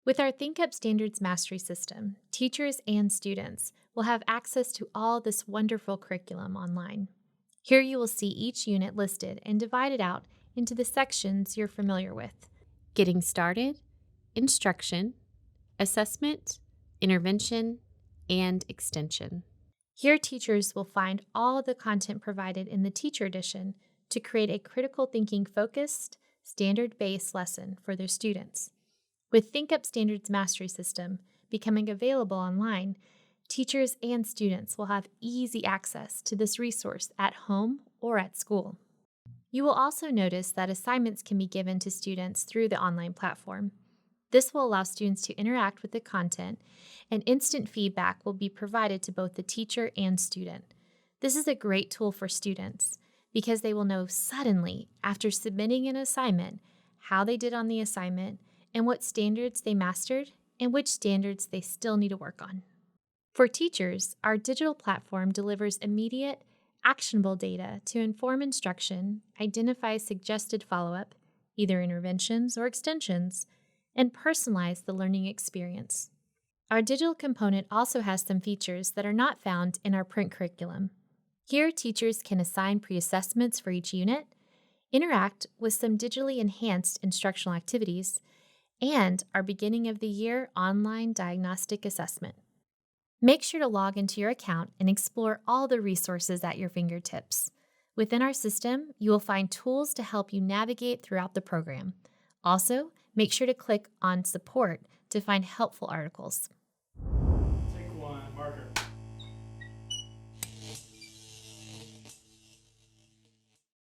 With our ThinkUp Standards Mastery System, teachers and students will have access to all this wonderful curriculum online. Here you will see each unit listed and divided out into the sections you're familiar with: Getting Started, Instruction, Assessment, Intervention, and Extension. Here, teachers will find all the content provided in the Teacher Edition to create a critical thinking focused, standard-based lesson for their students. With ThinkUp Standards Mastery System becoming available online, teachers and students will have easy access to this resource at home or at school. You will also notice that assignments can be given to students through the online platform. This will allow students to interact with the content, and instant feedback will be provided to both the teacher and student. This is a great tool for students because they will know suddenly, after submitting an assignment, how they did on the assignment and what standards they mastered and which standards they still need to work on. For teachers, our digital platform delivers immediate, actionable data to inform instruction, identify suggested follow-up, either interventions or extensions, and personalize the learning experience. Our digital component also has some features that are not found in our print curriculum. Here, teachers can assign pre-assessments for each unit, interact with some digitally enhanced instructional activities, and our beginning of the year online diagnostic assessment. Make sure to log into your account and explore all the resources at your fingertips. Within our system, you will find tools to help you navigate throughout the program. Also, make sure to click on Support to find helpful articles.